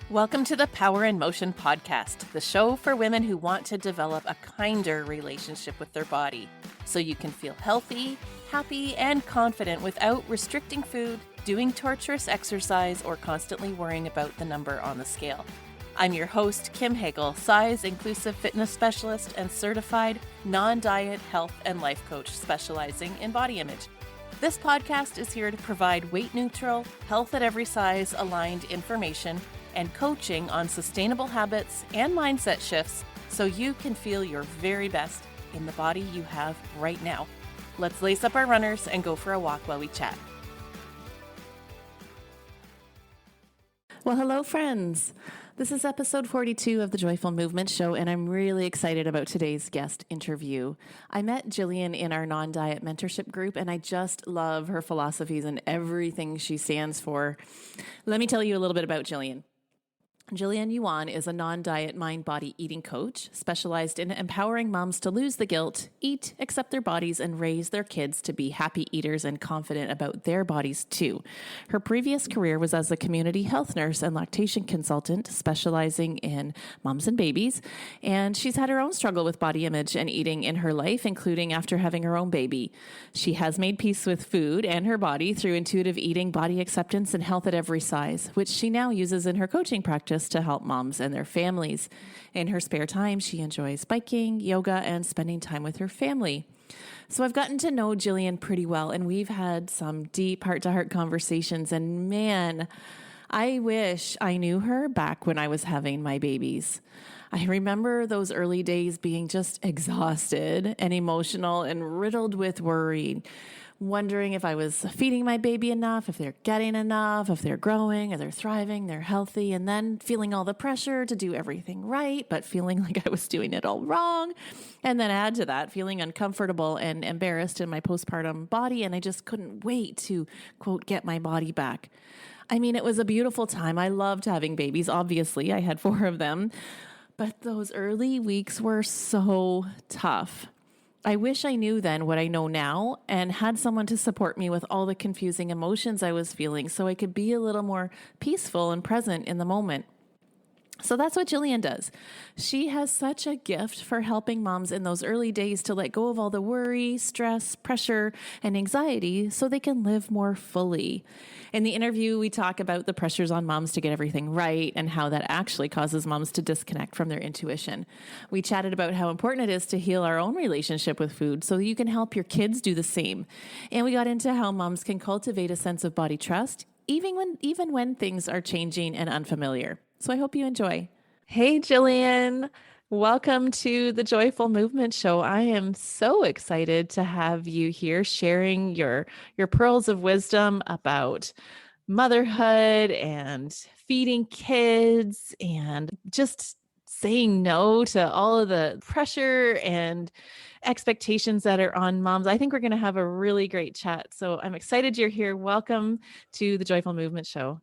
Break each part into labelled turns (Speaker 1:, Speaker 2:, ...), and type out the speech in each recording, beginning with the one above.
Speaker 1: Welcome to the Power in Motion podcast, the show for women who want to develop a kinder relationship with their body so you can feel healthy, happy, and confident without restricting food, doing torturous exercise, or constantly worrying about the number on the scale. I'm your host, Kim Hagel, size-inclusive fitness specialist and certified non-diet health and life coach specializing in body image. This podcast is here to provide weight-neutral, health at every size aligned information and coaching on sustainable habits and mindset shifts so you can feel your very best in the body you have right now. Let's lace up our runners and go for a walk while we chat. Well, hello, friends. This is episode 42 of the Joyful Movement Show, and I'm really excited about today's guest interview. I met Gillian in our non-diet mentorship group, and I just love her philosophies and everything she stands for. Let me tell you a little bit about Gillian. Gillian Yuan is a non-diet mind-body eating coach specialized in empowering moms to lose the guilt, eat, accept their bodies, and raise their kids to be happy eaters and confident about their bodies too. Her previous career was as a community health nurse and lactation consultant specializing in moms and babies, and she's had her own struggle with body image and eating in her life, including after having her own baby. She has made peace with food and her body through intuitive eating, body acceptance, and health at every size, which she now uses in her coaching practice to help moms and their families. In her spare time, she enjoys biking, yoga, and spending time with her family. So I've gotten to know Gillian pretty well, and we've had some deep heart-to-heart conversations, and man, I wish I knew her back when I was having my babies. I remember those early days being just exhausted and emotional and riddled with worry, wondering if I was feeding my baby enough, if they're getting enough, if they're growing, if they're thriving, they're healthy, and then feeling all the pressure to do everything right, but feeling like I was doing it all wrong. And then add to that, feeling uncomfortable and embarrassed in my postpartum body, and I just couldn't wait to, quote, get my body back. I mean, it was a beautiful time. I loved having babies. Obviously, I had 4 of them, but those early weeks were so tough. I wish I knew then what I know now and had someone to support me with all the confusing emotions I was feeling so I could be a little more peaceful and present in the moment. So that's what Gillian does. She has such a gift for helping moms in those early days to let go of all the worry, stress, pressure, and anxiety so they can live more fully. In the interview, we talk about the pressures on moms to get everything right and how that actually causes moms to disconnect from their intuition. We chatted about how important it is to heal our own relationship with food so you can help your kids do the same. And we got into how moms can cultivate a sense of body trust even when things are changing and unfamiliar. So I hope you enjoy. Hey, Gillian. Welcome to the Joyful Movement Show. I am so excited to have you here sharing your pearls of wisdom about motherhood and feeding kids and just saying no to all of the pressure and expectations that are on moms. I think we're going to have a really great chat. So I'm excited you're here. Welcome to the Joyful Movement Show.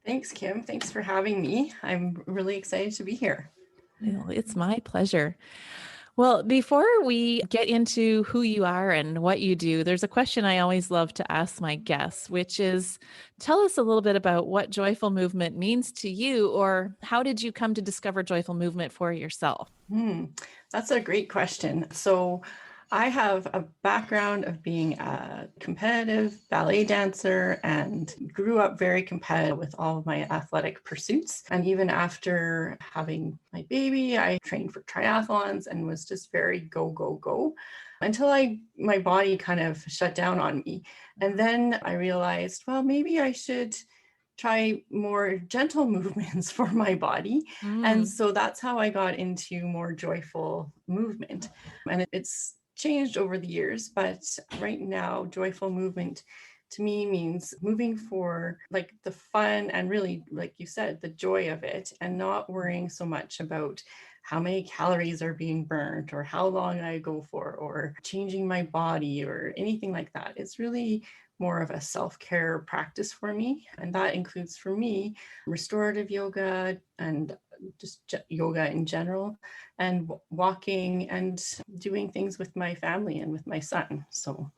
Speaker 2: Thanks, Kim. Thanks for having me. I'm really excited to be here.
Speaker 1: Well, it's my pleasure. Well, before we get into who you are and what you do, there's a question I always love to ask my guests, which is, tell us a little bit about what joyful movement means to you, or how did you come to discover joyful movement for yourself?
Speaker 2: That's a great question. So I have a background of being a competitive ballet dancer and grew up very competitive with all of my athletic pursuits. And even after having my baby, I trained for triathlons and was just very go, go, go until my body kind of shut down on me. And then I realized, well, maybe I should try more gentle movements for my body. And so that's how I got into more joyful movement. And it's changed over the years, but right now, joyful movement to me means moving for like the fun and really, like you said, the joy of it, and not worrying so much about how many calories are being burnt or how long I go for or changing my body or anything like that. It's really more of a self-care practice for me. And that includes for me restorative yoga and just yoga in general, and walking and doing things with my family and with my son. So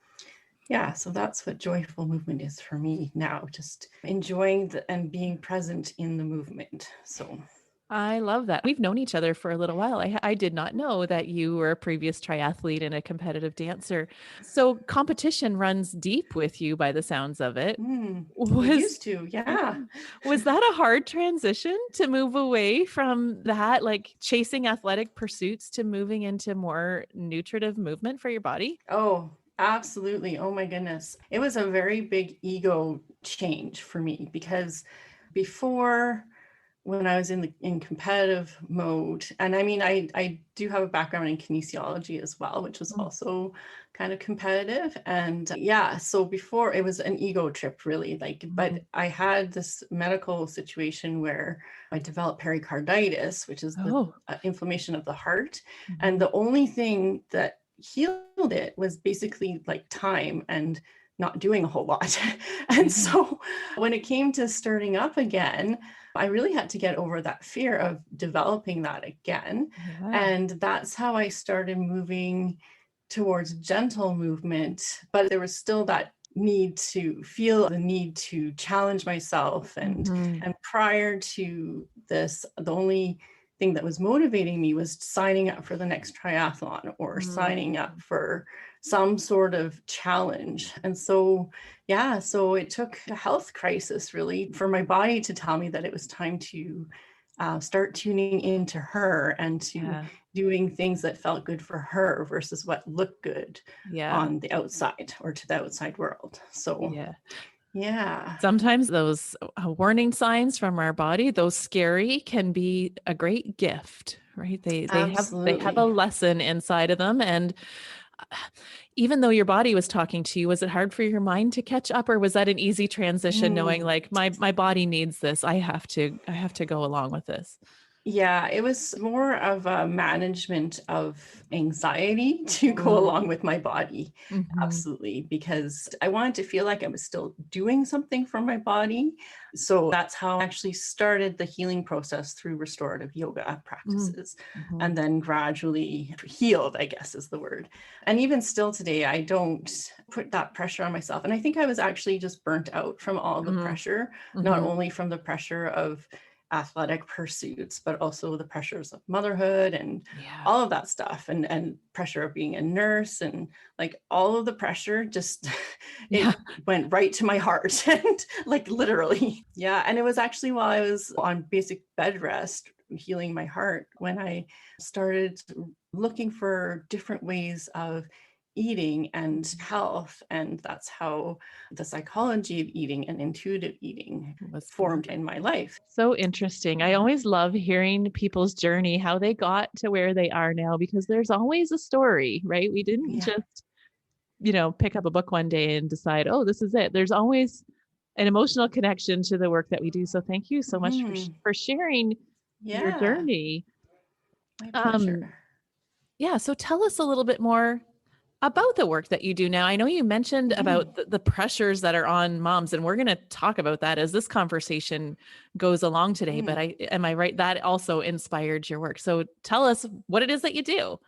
Speaker 2: Yeah, so that's what joyful movement is for me now, just enjoying and being present in the movement. So,
Speaker 1: I love that. We've known each other for a little while. I did not know that you were a previous triathlete and a competitive dancer. So competition runs deep with you by the sounds of it.
Speaker 2: it
Speaker 1: Was
Speaker 2: used to,
Speaker 1: yeah.
Speaker 2: yeah.
Speaker 1: Was that a hard transition to move away from that, like chasing athletic pursuits to moving into more nutritive movement for your body?
Speaker 2: Oh, absolutely. Oh my goodness. It was a very big ego change for me because before, when I was in competitive mode, and I mean I do have a background in kinesiology as well, which was
Speaker 1: Mm.
Speaker 2: also kind of competitive. And yeah, so before it was an ego trip really, like,
Speaker 1: Mhm.
Speaker 2: but I had this medical situation where I developed pericarditis, which is the
Speaker 1: Oh.
Speaker 2: inflammation of the heart. And
Speaker 1: Mhm.
Speaker 2: the only thing that healed it was basically like time and not doing a whole lot. And
Speaker 1: Yeah.
Speaker 2: so when it came to starting up again, I really had to get over that fear of developing that again.
Speaker 1: Yeah.
Speaker 2: And that's how I started moving towards gentle movement. But there was still that need to feel the need to challenge myself.
Speaker 1: Mhm.
Speaker 2: And prior to this, the only thing that was motivating me was signing up for the next triathlon or
Speaker 1: Mm.
Speaker 2: signing up for some sort of challenge. And so yeah, so it took a health crisis really for my body to tell me that it was time to start tuning into her and to
Speaker 1: Yeah.
Speaker 2: doing things that felt good for her versus what looked good
Speaker 1: Yeah.
Speaker 2: on the outside or to the outside world. So,
Speaker 1: Yeah.
Speaker 2: yeah,
Speaker 1: Sometimes those warning signs from our body, those scary, can be a great gift, right? They have a
Speaker 2: absolutely.
Speaker 1: lesson inside of them, and uh, even though your body was talking to you, was it hard for your mind to catch up, or was that an easy transition, knowing
Speaker 2: Mm.
Speaker 1: like my body needs this, I have to go along with this?
Speaker 2: Yeah, it was more of a management of anxiety to go
Speaker 1: Mm.
Speaker 2: along with my body.
Speaker 1: Mhm.
Speaker 2: Absolutely, because I wanted to feel like I was still doing something for my body. So that's how I actually started the healing process through restorative yoga
Speaker 1: Mm.
Speaker 2: practices
Speaker 1: Mhm.
Speaker 2: and then gradually healed, I guess is the word. And even still today, I don't put that pressure on myself. And I think I was actually just burnt out from all the
Speaker 1: Mhm.
Speaker 2: pressure, not
Speaker 1: Mhm.
Speaker 2: only from the pressure of athletic pursuits, but also the pressures of motherhood and
Speaker 1: Yeah.
Speaker 2: all of that stuff and pressure of being a nurse and like all of the pressure just
Speaker 1: Yeah.
Speaker 2: it went right to my heart and like literally. Yeah. And it was actually while I was on basic bed rest healing my heart when I started looking for different ways of eating and health. And that's how the psychology of eating and intuitive eating
Speaker 1: Was
Speaker 2: formed
Speaker 1: born.
Speaker 2: in my life.
Speaker 1: So interesting. I always love hearing people's journey, how they got to where they are now, because there's always a story, right? We didn't
Speaker 2: Yeah.
Speaker 1: just, pick up a book one day and decide, oh, this is it. There's always an emotional connection to the work that we do. So thank you so much for
Speaker 2: Mhm.
Speaker 1: for sharing your
Speaker 2: Yeah.
Speaker 1: journey.
Speaker 2: My
Speaker 1: Um,
Speaker 2: pleasure.
Speaker 1: yeah. So tell us a little bit more about the work that you do now. I know you mentioned
Speaker 2: Mhm.
Speaker 1: about the pressures that are on moms, and we're going to talk about that as this conversation goes along today. But
Speaker 2: Mm.
Speaker 1: am I right? That also inspired your work. So tell us what it is that you do.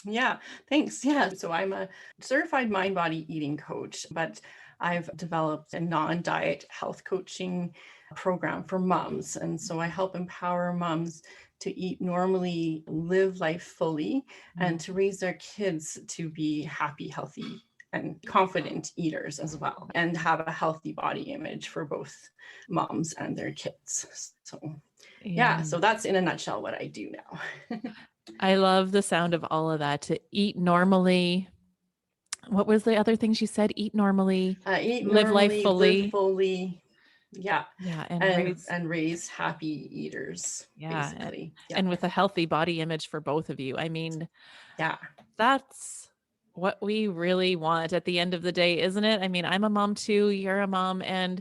Speaker 2: Yeah, thanks. Yeah. So I'm a certified mind body eating coach, but I've developed a non diet health coaching program for moms. And so I help empower moms to eat normally, live life fully, and to raise their kids to be happy, healthy, and confident eaters as well, and have a healthy body image for both moms and their kids. So,
Speaker 1: Yeah.
Speaker 2: yeah, so that's in a nutshell what I do now.
Speaker 1: I love the sound of all of that. To eat normally. What was the other things you said? Eat normally,
Speaker 2: Eat
Speaker 1: live life
Speaker 2: normally, live
Speaker 1: fully.
Speaker 2: fully. Yeah.
Speaker 1: Yeah, and
Speaker 2: And raise happy eaters,
Speaker 1: yeah,
Speaker 2: basically. Yeah.
Speaker 1: and with a healthy body image for both of you. I mean,
Speaker 2: Yeah.
Speaker 1: that's what we really want at the end of the day, isn't it? I mean, I'm a mom too, you're a mom, and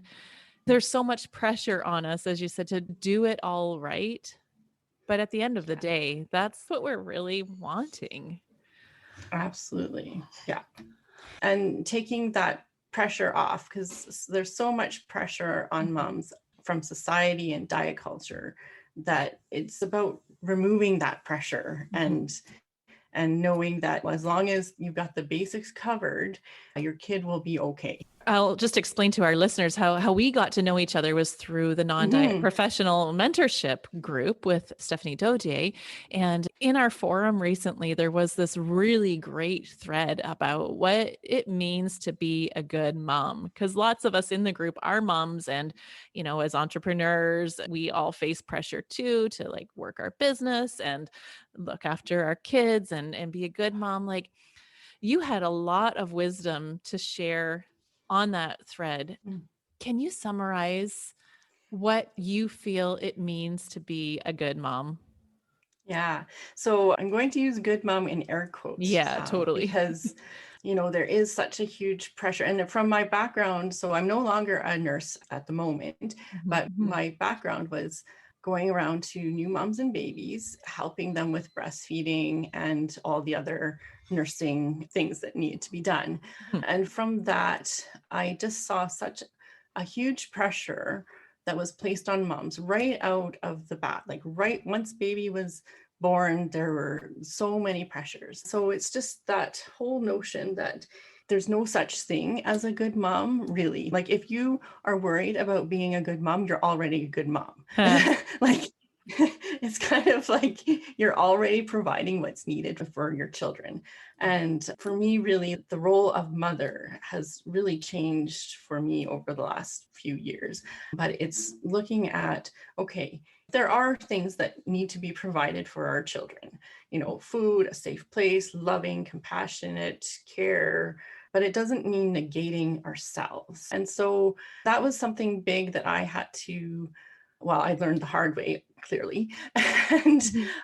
Speaker 1: there's so much pressure on us, as you said, to do it all right. But at the end of the
Speaker 2: Yeah.
Speaker 1: day, that's what we're really wanting.
Speaker 2: Absolutely. Yeah. And taking that pressure off because there's so much pressure on
Speaker 1: Mhm.
Speaker 2: moms from society and diet culture that it's about removing that pressure
Speaker 1: Mhm.
Speaker 2: and and knowing that as long as you've got the basics covered, your kid will be okay.
Speaker 1: I'll just explain to our listeners how we got to know each other was through the non-diet professional mentorship group with Stephanie Dodier. And in our forum recently, there was this really great thread about what it means to be a good mom. Because lots of us in the group are moms, and, you know, as entrepreneurs, we all face pressure too, to like work our business and look after our kids and be a good mom. Like, you had a lot of wisdom to share on that thread. Can you summarize what you feel it means to be a good mom?
Speaker 2: Yeah. So I'm going to use good mom in air quotes
Speaker 1: Yeah, totally.
Speaker 2: because, there is such a huge pressure. And from my background, so I'm no longer a nurse at the moment, but my background was going around to new moms and babies, helping them with breastfeeding and all the other nursing things that needed to be done. And from that, I just saw such a huge pressure that was placed on moms right out of the bat. Like right once baby was born, there were so many pressures. So it's just that whole notion that there's no such thing as a good mom, really. Like if you are worried about being a good mom, you're already a good mom. Like it's kind of like you're already providing what's needed for your children. And for me, really, the role of mother has really changed for me over the last few years. But it's looking at, okay, there are things that need to be provided for our children, food, a safe place, loving, compassionate care, but it doesn't mean negating ourselves. And so that was something big that I had to, well, I learned the hard way, clearly, and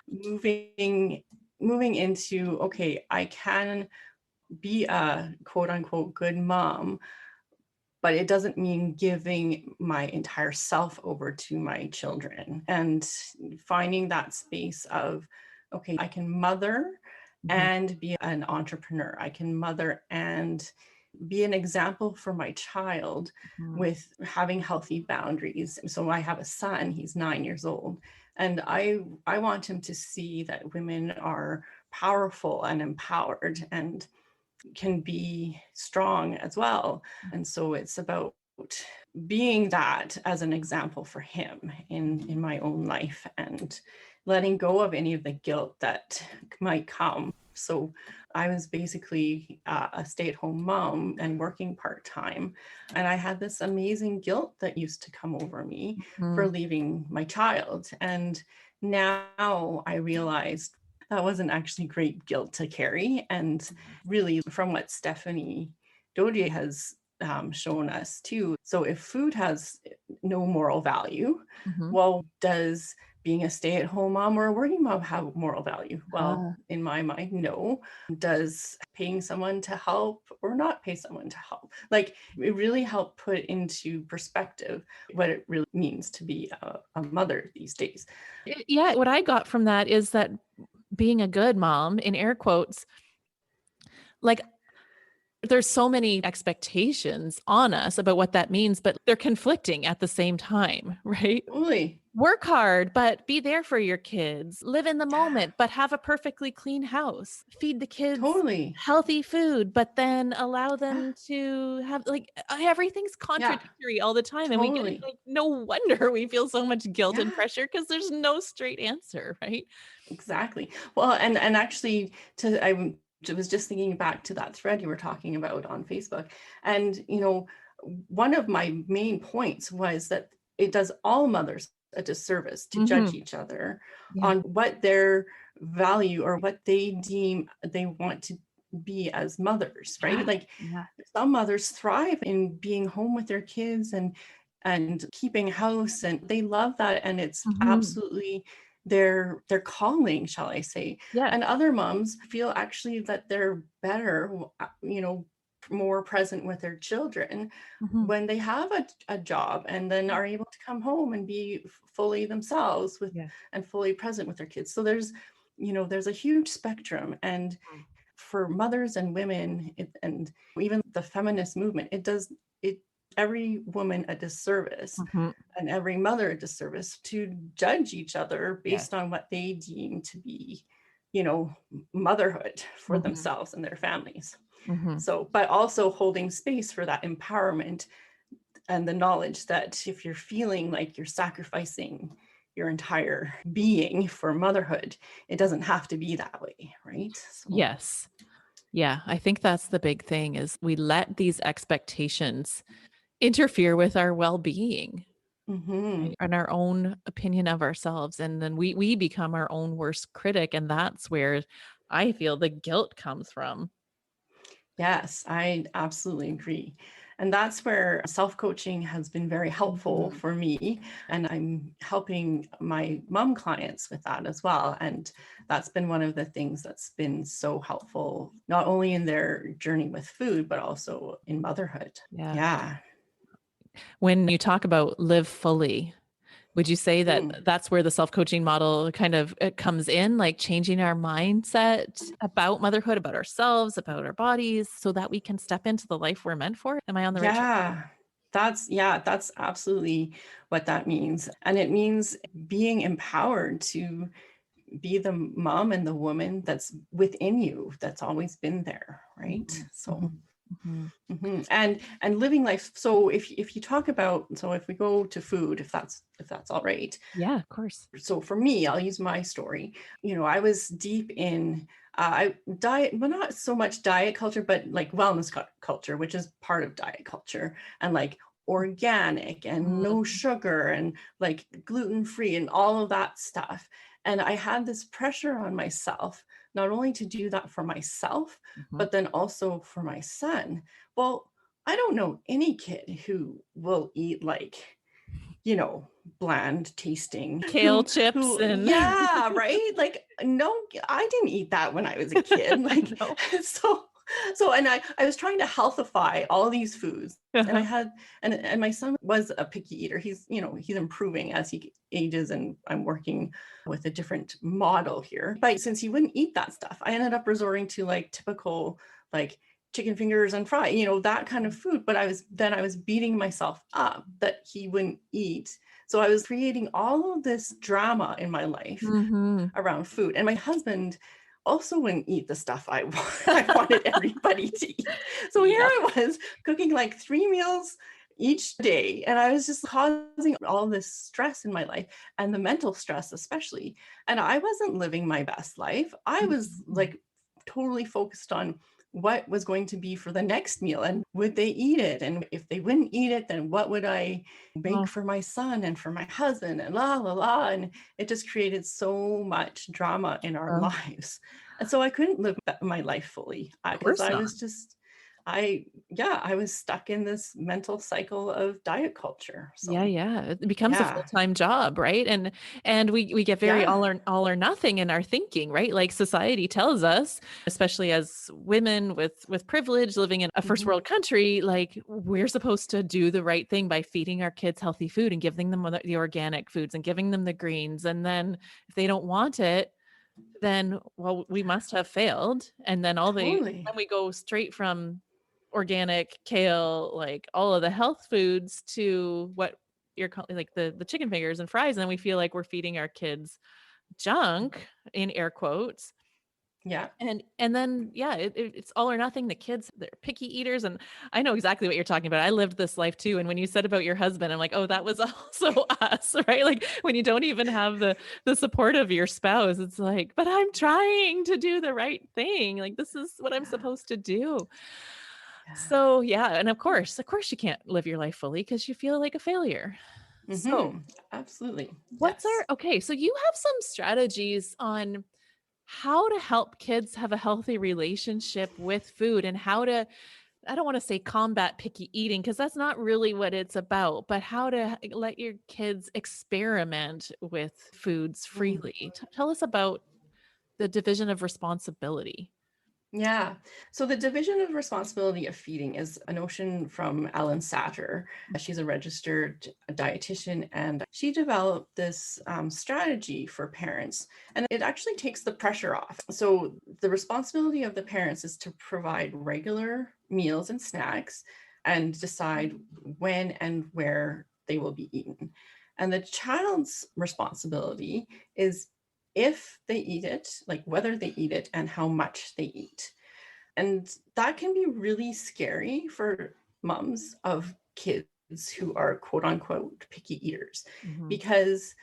Speaker 2: moving into, okay, I can be a quote unquote good mom, but it doesn't mean giving my entire self over to my children, and finding that space of, okay, I can mother and be an entrepreneur. I can mother and be an example for my child with having healthy boundaries. So I have a son, he's 9 years old, and I want him to see that women are powerful and empowered and can be strong as well. And so it's about being that as an example for him in my own life, and letting go of any of the guilt that might come. So I was basically a stay-at-home mom and working part-time, and I had this amazing guilt that used to come over me for leaving my child. And now I realized that wasn't actually great guilt to carry. And really, from what Stephanie Dodier has shown us too. So if food has no moral value, well, does being a stay-at-home mom or a working mom have moral value? Well, in my mind, no. Does paying someone to help or not pay someone to help? Like, it really helped put into perspective what it really means to be a mother these days.
Speaker 1: Yeah, what I got from that is that being a good mom, in air quotes, like, there's so many expectations on us about what that means, but they're conflicting at the same time, right?
Speaker 2: Totally.
Speaker 1: Work hard, but be there for your kids. Live in the moment, but have a perfectly clean house. Feed the kids
Speaker 2: Totally.
Speaker 1: healthy food, but then allow them to have, like, everything's
Speaker 2: Yeah,
Speaker 1: contradictory all the time. And we get,
Speaker 2: totally.
Speaker 1: like, no wonder we feel so much guilt and
Speaker 2: Yeah.
Speaker 1: pressure, because there's no straight answer, right?
Speaker 2: Exactly. Well, and actually, I was just thinking back to that thread you were talking about on Facebook, and one of my main points was that it does all mothers a disservice to judge each other
Speaker 1: Yeah.
Speaker 2: on what their value or what they deem they want to be as mothers, right? Like
Speaker 1: Yeah.
Speaker 2: some mothers thrive in being home with their kids and keeping house, and they love that, and it's absolutely their calling, shall I say.
Speaker 1: Yeah.
Speaker 2: And other moms feel actually that they're better, more present with their children when they have a job, and then are able to come home and be fully themselves with
Speaker 1: Yeah.
Speaker 2: and fully present with their kids. So there's a huge spectrum, and for mothers and women, and even the feminist movement, it does it every woman a disservice and every mother a disservice to judge each other
Speaker 1: Yeah.
Speaker 2: based on what they deem to be motherhood for
Speaker 1: Mhm.
Speaker 2: themselves and their families.
Speaker 1: Mhm.
Speaker 2: So, but also holding space for that empowerment and the knowledge that if you're feeling like you're sacrificing your entire being for motherhood, it doesn't have to be that way, right? So,
Speaker 1: Yes. Yeah, I think that's the big thing is we let these expectations interfere with our well-being,
Speaker 2: mhm.
Speaker 1: right? And our own opinion of ourselves, and then we become our own worst critic, and that's where I feel the guilt comes from.
Speaker 2: Yes, I absolutely agree. And that's where self coaching has been very helpful
Speaker 1: Mhm.
Speaker 2: for me. And I'm helping my mom clients with that as well. And that's been one of the things that's been so helpful, not only in their journey with food, but also in motherhood.
Speaker 1: Yeah.
Speaker 2: Yeah.
Speaker 1: When you talk about live fully, would you say that
Speaker 2: Mm.
Speaker 1: that's where the self-coaching model kind of it comes in, like changing our mindset about motherhood, about ourselves, about our bodies, so that we can step into the life we're meant for? Am I on the right track?
Speaker 2: Yeah. That's absolutely what that means. And it means being empowered to be the mom and the woman that's within you, that's always been there, right?
Speaker 1: Mhm,
Speaker 2: So
Speaker 1: mhm, mhm.
Speaker 2: and living life. So if you talk about, so if we go to food, if that's all right.
Speaker 1: Yeah, of course.
Speaker 2: So for me, I'll use my story. I was deep in I diet, well, not so much diet culture, but like wellness culture, which is part of diet culture, and like organic and no
Speaker 1: Mhm,
Speaker 2: sugar and like gluten free and all of that stuff. And I had this pressure on myself, not only to do that for myself,
Speaker 1: mhm.
Speaker 2: but then also for my son. Well, I don't know any kid who will eat like, you know, bland tasting,
Speaker 1: Kale chips and
Speaker 2: yeah, right? Like, no, I didn't eat that when I was a kid. Like,
Speaker 1: no.
Speaker 2: so, I was trying to healthify all these foods. And I
Speaker 1: Uh-huh.
Speaker 2: had, and my son was a picky eater. He's improving as he ages, and I'm working with a different model here. But since he wouldn't eat that stuff, I ended up resorting to like typical, like chicken fingers and fry, that kind of food. But I was beating myself up that he wouldn't eat. So I was creating all of this drama in my life
Speaker 1: Mhm.
Speaker 2: around food. And my husband also wouldn't eat the stuff I wanted everybody to eat. So here
Speaker 1: Yep.
Speaker 2: I was cooking like 3 meals each day. And I was just causing all this stress in my life, and the mental stress, especially. And I wasn't living my best life. I was
Speaker 1: Mhm.
Speaker 2: like totally focused on what was going to be for the next meal and would they eat it, and if they wouldn't eat it, then what would I make
Speaker 1: Oh,
Speaker 2: for my son and for my husband, and la la la. And it just created so much drama in our
Speaker 1: of
Speaker 2: lives. And so I couldn't live my life fully because
Speaker 1: course
Speaker 2: I
Speaker 1: not.
Speaker 2: was just, I was stuck in this mental cycle of diet culture.
Speaker 1: Yeah,
Speaker 2: So
Speaker 1: yeah. It becomes a
Speaker 2: yeah,
Speaker 1: full-time job, right? And we get very
Speaker 2: yeah.
Speaker 1: all or nothing in our thinking, right? Like society tells us, especially as women with privilege living in a first
Speaker 2: Mhm.
Speaker 1: world country, like we're supposed to do the right thing by feeding our kids healthy food and giving them the organic foods and giving them the greens. And then if they don't want it, then well, we must have failed. And then
Speaker 2: Totally.
Speaker 1: then we go straight from organic, kale, like all of the health foods to what you're calling like the chicken fingers and fries, and then we feel like we're feeding our kids junk in air quotes.
Speaker 2: Yeah.
Speaker 1: And then yeah, it's all or nothing. The kids, they're picky eaters, and I know exactly what you're talking about. I lived this life too. And when you said about your husband, I'm like, oh, that was also us, right? Like when you don't even have the support of your spouse, it's like, but I'm trying to do the right thing. Like this is what I'm
Speaker 2: Yeah.
Speaker 1: supposed to do.
Speaker 2: Yeah.
Speaker 1: So yeah, and of course, you can't live your life fully because you feel like a failure. So
Speaker 2: Absolutely.
Speaker 1: what's our
Speaker 2: Yes.
Speaker 1: okay? So you have some strategies on how to help kids have a healthy relationship with food and how to I don't want to say combat picky eating because that's not really what it's about, but how to let your kids experiment with foods
Speaker 2: Mm.
Speaker 1: freely. Tell us about the division of responsibility.
Speaker 2: Yeah. So the division of responsibility of feeding is a notion from Ellen Satter. She's a registered dietitian, and she developed this strategy for parents. And it actually takes the pressure off. So the responsibility of the parents is to provide regular meals and snacks and decide when and where they will be eaten. And the child's responsibility is if they eat it, like whether they eat it and how much they eat. And that can be really scary for moms of kids who are quote unquote picky eaters,
Speaker 1: Mhm.
Speaker 2: because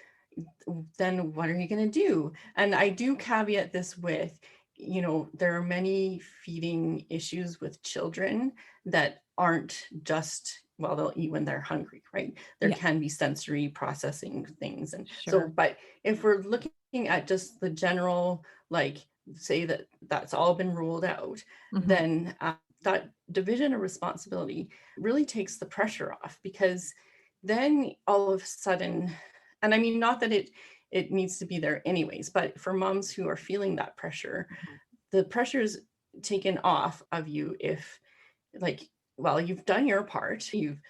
Speaker 2: then what are you going to do? And I do caveat this with, there are many feeding issues with children that aren't just, well, they'll eat when they're hungry, right? There
Speaker 1: Yeah,
Speaker 2: can be sensory processing things. And so,
Speaker 1: sure.
Speaker 2: but if we're looking at just the general, like, say that that's all been ruled out,
Speaker 1: Mhm.
Speaker 2: then that division of responsibility really takes the pressure off, because then all of a sudden, and I mean, not that it needs to be there anyways, but for moms who are feeling that pressure,
Speaker 1: Mhm.
Speaker 2: the pressure is taken off of you if, like, well, you've done your part, you've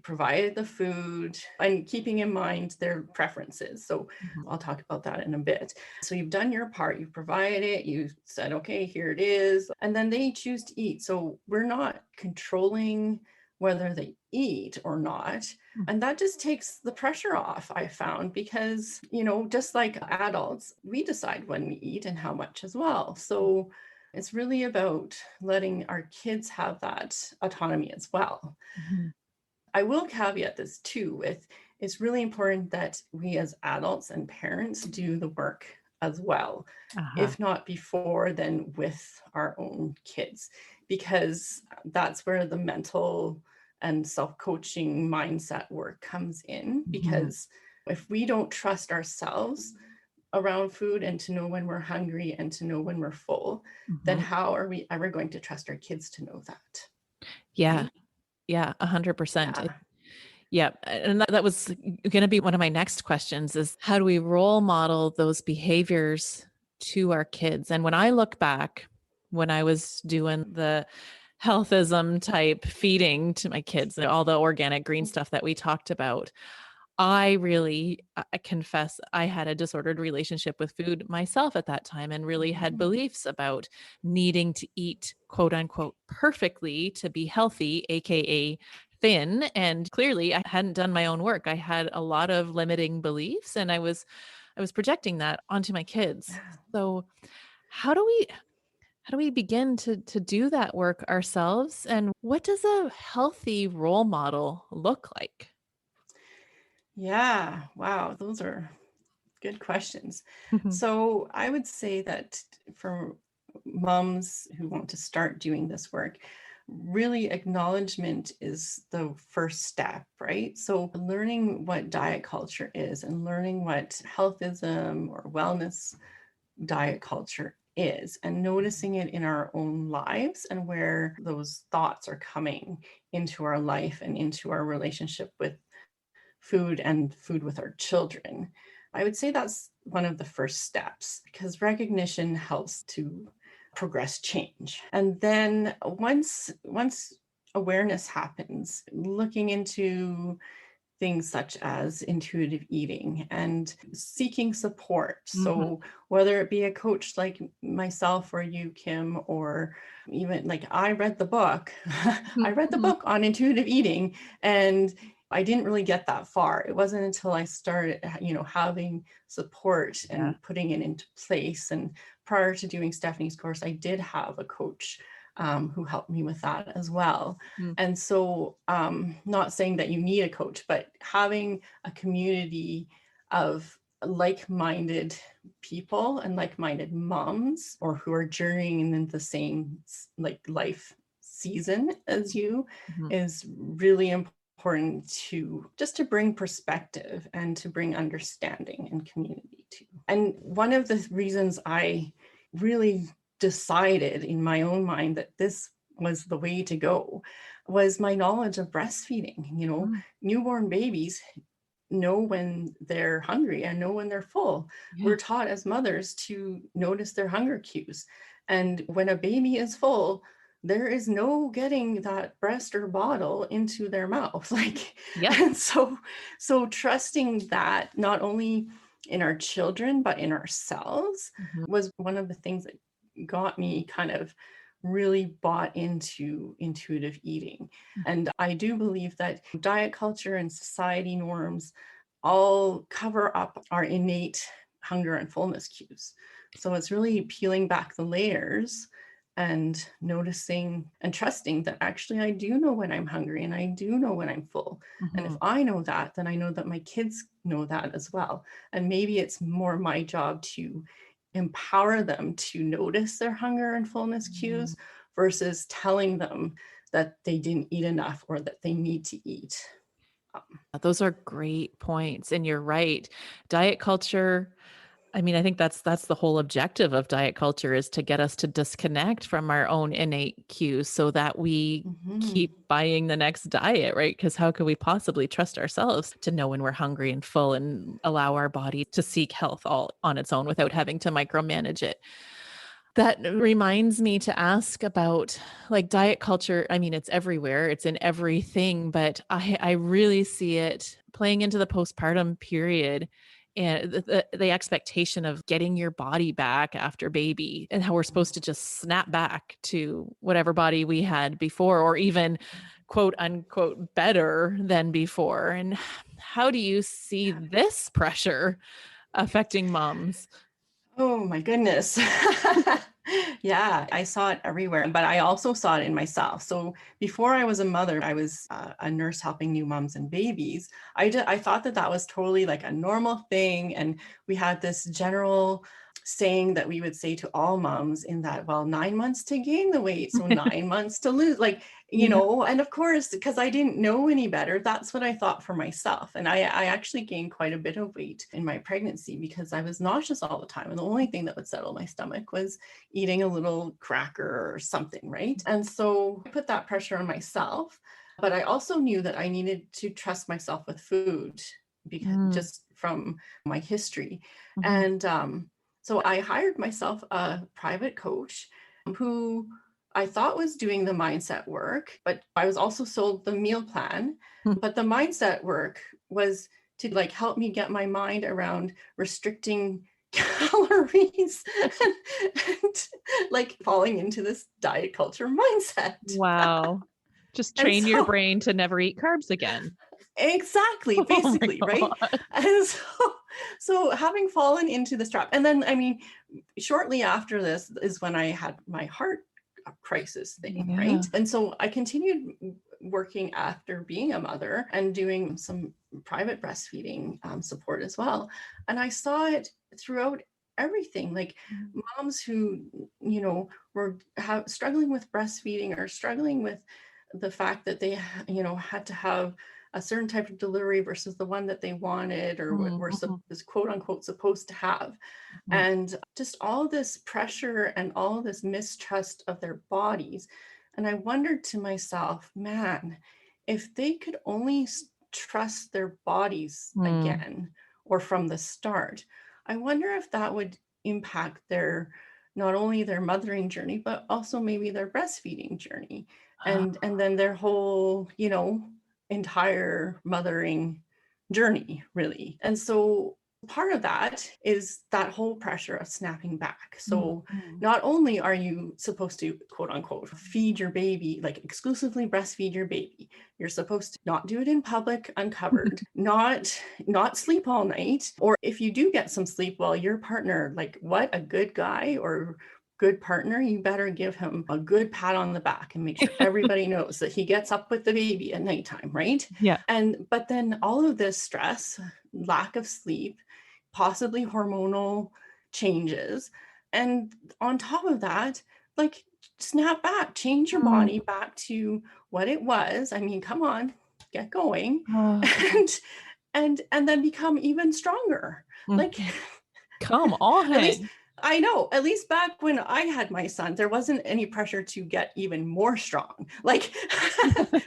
Speaker 2: provided the food and keeping in mind their preferences. So
Speaker 1: Mhm.
Speaker 2: I'll talk about that in a bit. So you've done your part, you've provided it, you said, okay, here it is, and then they choose to eat. So we're not controlling whether they eat or not.
Speaker 1: Mhm.
Speaker 2: And that just takes the pressure off, I found, because, just like adults, we decide when we eat and how much as well. So it's really about letting our kids have that autonomy as well.
Speaker 1: Mhm.
Speaker 2: I will caveat this too with, it's really important that we as adults and parents do the work as well.
Speaker 1: Uh-huh.
Speaker 2: If not before, then with our own kids, because that's where the mental and self-coaching mindset work comes in.
Speaker 1: Mhm.
Speaker 2: Because if we don't trust ourselves around food and to know when we're hungry and to know when we're full, then
Speaker 1: Mhm.
Speaker 2: how are we ever going to trust our kids to know that?
Speaker 1: Yeah.
Speaker 2: Right?
Speaker 1: Yeah, 100%.
Speaker 2: Yeah.
Speaker 1: Yeah, and that was gonna be one of my next questions is how do we role model those behaviors to our kids? And when I look back, when I was doing the healthism type feeding to my kids, and all the organic green stuff that we talked about, I really, I confess, I had a disordered relationship with food myself at that time and really had
Speaker 2: Mhm.
Speaker 1: beliefs about needing to eat quote unquote perfectly to be healthy, AKA thin. And clearly I hadn't done my own work. I had a lot of limiting beliefs and I was projecting that onto my kids.
Speaker 2: Yeah.
Speaker 1: So how do we how do we begin to do that work ourselves? And what does a healthy role model look like?
Speaker 2: Yeah. Wow. Those are good questions. So I would say that for moms who want to start doing this work, really acknowledgement is the first step, right? So learning what diet culture is and learning what healthism or wellness diet culture is, and noticing it in our own lives and where those thoughts are coming into our life and into our relationship with food and food with our children. I would say that's one of the first steps, because recognition helps to progress change. And then once awareness happens, looking into things such as intuitive eating and seeking support.
Speaker 1: Mhm.
Speaker 2: So, whether it be a coach like myself or you, Kim, or even like I read the book, I read the
Speaker 1: Mhm.
Speaker 2: book on intuitive eating, and I didn't really get that far. It wasn't until I started, having support
Speaker 1: Yeah.
Speaker 2: and putting it into place. And prior to doing Stephanie's course, I did have a coach who helped me with that as well.
Speaker 1: Mm.
Speaker 2: And so, not saying that you need a coach, but having a community of like-minded people and like-minded moms, or who are journeying in the same like life season as you,
Speaker 1: Mhm.
Speaker 2: is really important to just to bring perspective and to bring understanding and community too. And one of the reasons I really decided in my own mind that this was the way to go was my knowledge of breastfeeding.
Speaker 1: Mm.
Speaker 2: Newborn babies know when they're hungry and know when they're full.
Speaker 1: Yeah.
Speaker 2: We're taught as mothers to notice their hunger cues. And when a baby is full, there is no getting that breast or bottle into their mouth. Like,
Speaker 1: Yep.
Speaker 2: and so trusting that not only in our children, but in ourselves
Speaker 1: Mhm.
Speaker 2: was one of the things that got me kind of really bought into intuitive eating. And I do believe that diet culture and society norms all cover up our innate hunger and fullness cues. So it's really peeling back the layers and noticing and trusting that actually I do know when I'm hungry and I do know when I'm full. And if I know that, then I know that my kids know that as well. And maybe it's more my job to empower them to notice their hunger and fullness cues versus telling them that they didn't eat enough or that they need to eat.
Speaker 1: Those are great points. And you're right. Diet culture, I mean, I think that's the whole objective of diet culture is to get us to disconnect from our own innate cues so that we
Speaker 2: Mhm.
Speaker 1: keep buying the next diet, right? Because how could we possibly trust ourselves to know when we're hungry and full and allow our body to seek health all on its own without having to micromanage it? That reminds me to ask about like diet culture. I mean, it's everywhere, it's in everything, but I really see it playing into the postpartum period and the expectation of getting your body back after baby and how we're supposed to just snap back to whatever body we had before or even quote unquote better than before. And how do you see this pressure affecting moms?
Speaker 2: Oh my goodness. Yeah, I saw it everywhere, but I also saw it in myself. So before I was a mother, I was a nurse helping new moms and babies. I thought that that was totally like a normal thing. And we had this general saying that we would say to all moms in that, well, 9 months to gain the weight, so 9 months to lose, like,
Speaker 1: Yeah.
Speaker 2: and of course, because I didn't know any better, that's what I thought for myself. And I actually gained quite a bit of weight in my pregnancy because I was nauseous all the time. And the only thing that would settle my stomach was eating a little cracker or something, right? And so I put that pressure on myself. But I also knew that I needed to trust myself with food because
Speaker 1: Mm,
Speaker 2: just from my history.
Speaker 1: mhm.
Speaker 2: And so I hired myself a private coach who I thought was doing the mindset work, but I was also sold the meal plan. But the mindset work was to like help me get my mind around restricting calories and like falling into this diet culture mindset.
Speaker 1: Wow. Just
Speaker 2: And
Speaker 1: train your
Speaker 2: so
Speaker 1: brain to never eat carbs again.
Speaker 2: exactly,
Speaker 1: Oh my
Speaker 2: basically, right?
Speaker 1: god.
Speaker 2: And so having fallen into this trap, and then I mean, shortly after this is when I had my heart crisis thing,
Speaker 1: Yeah.
Speaker 2: right? And so I continued working after being a mother and doing some private breastfeeding support as well. And I saw it throughout everything, like moms who, were struggling with breastfeeding or struggling with the fact that they, had to have a certain type of delivery versus the one that they wanted or what
Speaker 1: Mhm,
Speaker 2: were
Speaker 1: mhm,
Speaker 2: is quote unquote supposed to have.
Speaker 1: mhm.
Speaker 2: And just all this pressure and all this mistrust of their bodies. And I wondered to myself, man, if they could only trust their bodies
Speaker 1: Mm.
Speaker 2: again or from the start, I wonder if that would impact their not only their mothering journey but also maybe their breastfeeding journey and then their whole entire mothering journey really. And so part of that is that whole pressure of snapping back.
Speaker 1: Mm,
Speaker 2: So
Speaker 1: mm.
Speaker 2: not only are you supposed to quote unquote feed your baby, like exclusively breastfeed your baby, you're supposed to not do it in public uncovered, not sleep all night, or if you do get some sleep, well, your partner, like what a good guy or good partner, you better give him a good pat on the back and make sure everybody knows that he gets up with the baby at nighttime, right?
Speaker 1: Yeah.
Speaker 2: And but then all of this stress, lack of sleep, possibly hormonal changes, and on top of that, like snap back, change your
Speaker 1: Mm.
Speaker 2: body back to what it was. I mean, come on, get going.
Speaker 1: Oh,
Speaker 2: And then become even stronger. Like
Speaker 1: mhm. Come
Speaker 2: at least
Speaker 1: on.
Speaker 2: I know, at least back when I had my son, there wasn't any pressure to get even more strong. Like,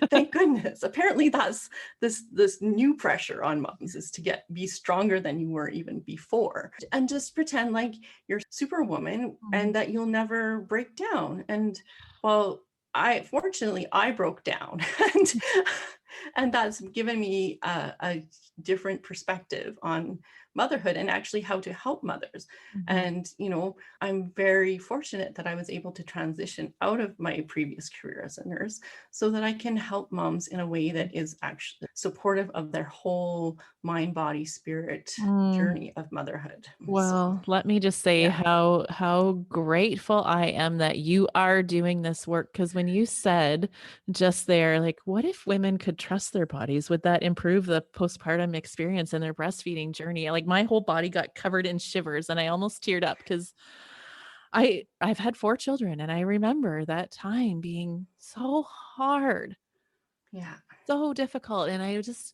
Speaker 2: thank goodness. Apparently, that's this new pressure on moms is to be stronger than you were even before, and just pretend like you're superwoman
Speaker 1: Mm.
Speaker 2: and that you'll never break down. And well, I broke down, and that's given me a different perspective on motherhood and actually how to help mothers.
Speaker 1: Mhm.
Speaker 2: And, I'm very fortunate that I was able to transition out of my previous career as a nurse so that I can help moms in a way that is actually supportive of their whole mind, body, spirit journey of motherhood.
Speaker 1: Well, let me just say
Speaker 2: yeah.
Speaker 1: how grateful I am that you are doing this work. Because when you said just there, like, what if women could trust their bodies? Would that improve the postpartum experience and their breastfeeding journey? Like my whole body got covered in shivers and I almost teared up because I've had 4 children and I remember that time being so hard,
Speaker 2: Yeah.
Speaker 1: so difficult. And I just,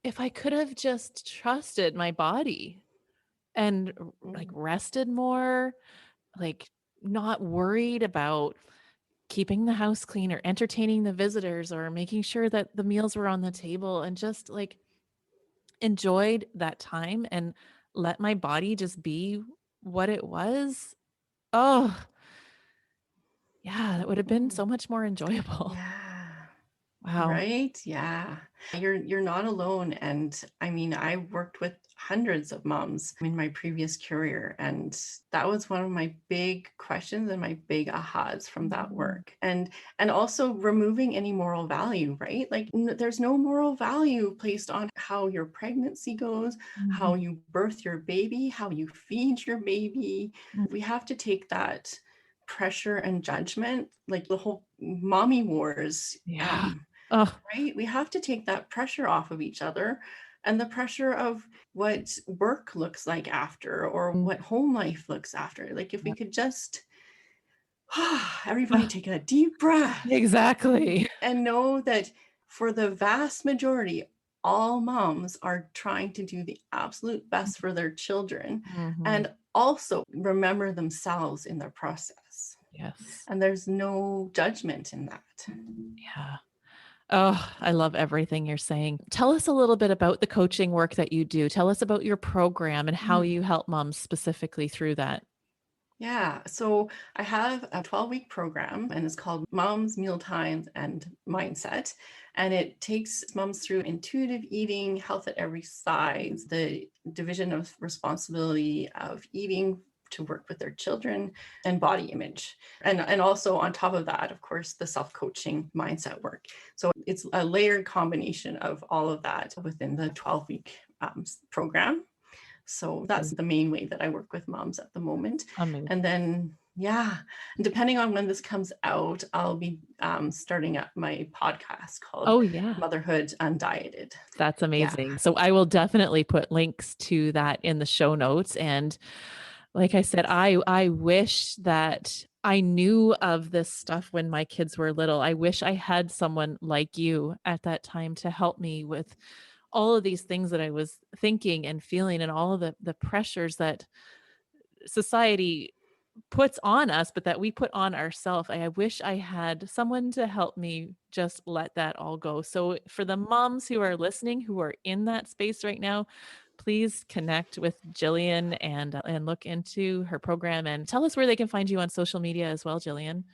Speaker 1: if I could have just trusted my body and like rested more, like not worried about keeping the house clean or entertaining the visitors or making sure that the meals were on the table, and just like enjoyed that time and let my body just be what it was. Oh, yeah, that would have been so much more enjoyable.
Speaker 2: Yeah.
Speaker 1: Wow.
Speaker 2: Right? Yeah. You're not alone. And I mean, I worked with hundreds of moms in my previous career, and that was one of my big questions and my big ahas from that work. And also removing any moral value, right? Like there's no moral value placed on how your pregnancy goes, how you birth your baby, how you feed your baby. We have to take that pressure and judgment, like the whole mommy wars.
Speaker 1: Yeah. Oh,
Speaker 2: Right? We have to take that pressure off of each other, and the pressure of what work looks like after, or what home life looks after. Like if we could just everybody take a deep breath
Speaker 1: exactly.
Speaker 2: and know that for the vast majority, all moms are trying to do the absolute best for their children, and also remember themselves in their process.
Speaker 1: Yes.
Speaker 2: And there's no judgment in that.
Speaker 1: Yeah. Oh, I love everything you're saying. Tell us a little bit about the coaching work that you do. Tell us about your program and how you help moms specifically through that.
Speaker 2: Yeah, so I have a 12-week program, and it's called Moms, Mealtimes, and Mindset. And it takes moms through intuitive eating, health at every size, the division of responsibility of eating to work with their children, and body image. And also on top of that, of course, the self-coaching mindset work. So it's a layered combination of all of that within the 12-week program. So that's the main way that I work with moms at the moment.
Speaker 1: Amazing.
Speaker 2: And then, yeah, depending on when this comes out, I'll be starting up my podcast called
Speaker 1: Oh, yeah.
Speaker 2: Motherhood Undieted.
Speaker 1: That's
Speaker 2: Yeah.
Speaker 1: amazing. So I will definitely put links to that in the show notes. And like I said, I wish that I knew of this stuff when my kids were little. I wish I had someone like you at that time to help me with all of these things that I was thinking and feeling, and all of the pressures that society puts on us, but that we put on ourselves. I wish I had someone to help me just let that all go. So for the moms who are listening, who are in that space right now, please connect with Gillian and look into her program, and tell us where they can find you on social media as well, Gillian.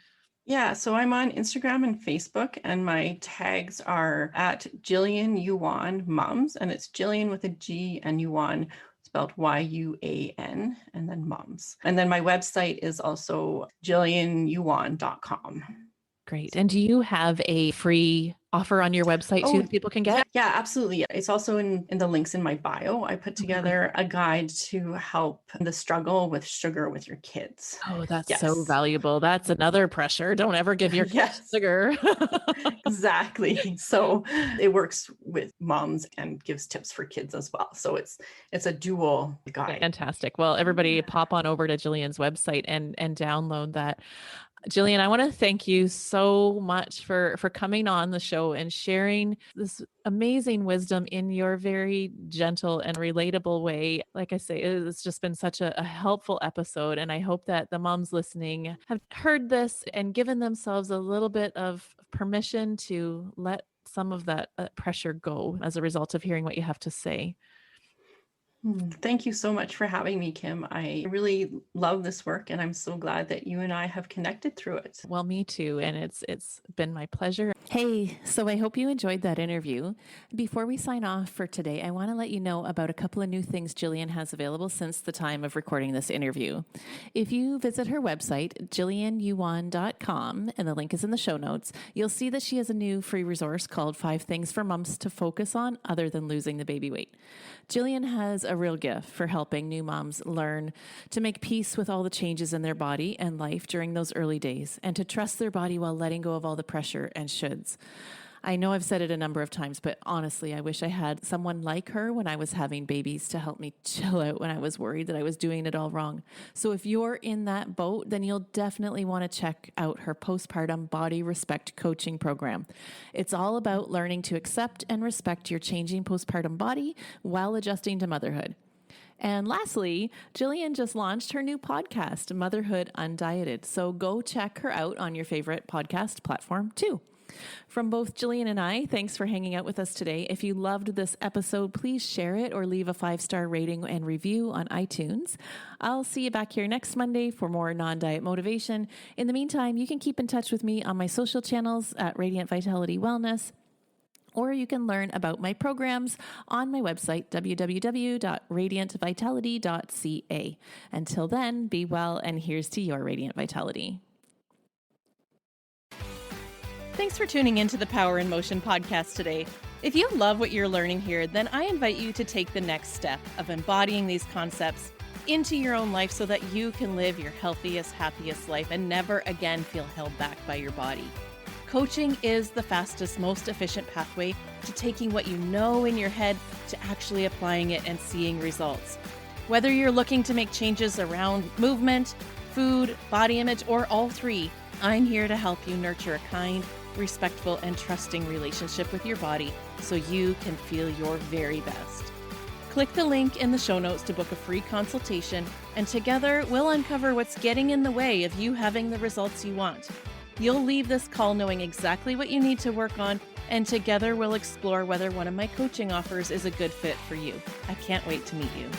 Speaker 2: Yeah, so I'm on Instagram and Facebook, and my tags are at Gillian Yuan Moms, and it's Gillian with a G and Yuan spelled Yuan, and then moms. And then my website is also jillianyuan.com.
Speaker 1: Great. And do you have a free offer on your website too that people can get?
Speaker 2: Yeah, absolutely. It's also in the links in my bio. I put together a guide to help the struggle with sugar with your kids.
Speaker 1: Oh, that's so valuable. That's another pressure. Don't ever give your kids sugar.
Speaker 2: Exactly. So it works with moms and gives tips for kids as well. So it's a dual guide.
Speaker 1: Fantastic. Well, everybody pop on over to Gillian's website and download that. Gillian, I want to thank you so much for coming on the show and sharing this amazing wisdom in your very gentle and relatable way. Like I say, it's just been such a helpful episode, and I hope that the moms listening have heard this and given themselves a little bit of permission to let some of that pressure go as a result of hearing what you have to say.
Speaker 2: Thank you so much for having me, Kim. I really love this work, and I'm so glad that you and I have connected through it.
Speaker 1: Well, me too. And it's been my pleasure. Hey, so I hope you enjoyed that interview. Before we sign off for today, I want to let you know about a couple of new things Gillian has available since the time of recording this interview. If you visit her website, gillianyuan.com, and the link is in the show notes, you'll see that she has a new free resource called 5 Things for Moms to Focus on Other Than Losing the Baby Weight. Gillian has a real gift for helping new moms learn to make peace with all the changes in their body and life during those early days and to trust their body while letting go of all the pressure and shoulds. I know I've said it a number of times, but honestly, I wish I had someone like her when I was having babies to help me chill out when I was worried that I was doing it all wrong. So if you're in that boat, then you'll definitely want to check out her postpartum body respect coaching program. It's all about learning to accept and respect your changing postpartum body while adjusting to motherhood. And lastly, Gillian just launched her new podcast, Motherhood Undieted. So go check her out on your favorite podcast platform too. From both Gillian and I, thanks for hanging out with us today. If you loved this episode, please share it or leave a 5-star rating and review on iTunes. I'll see you back here next Monday for more non-diet motivation. In the meantime, you can keep in touch with me on my social channels at Radiant Vitality Wellness, or you can learn about my programs on my website, www.radiantvitality.ca. Until then, be well, and here's to your Radiant Vitality. Thanks for tuning into the Power in Motion podcast today. If you love what you're learning here, then I invite you to take the next step of embodying these concepts into your own life so that you can live your healthiest, happiest life and never again feel held back by your body. Coaching is the fastest, most efficient pathway to taking what you know in your head to actually applying it and seeing results. Whether you're looking to make changes around movement, food, body image, or all three, I'm here to help you nurture a kind, respectful, and trusting relationship with your body so you can feel your very best. Click the link in the show notes to book a free consultation, and together we'll uncover what's getting in the way of you having the results you want. You'll leave this call knowing exactly what you need to work on, and together we'll explore whether one of my coaching offers is a good fit for you. I can't wait to meet you.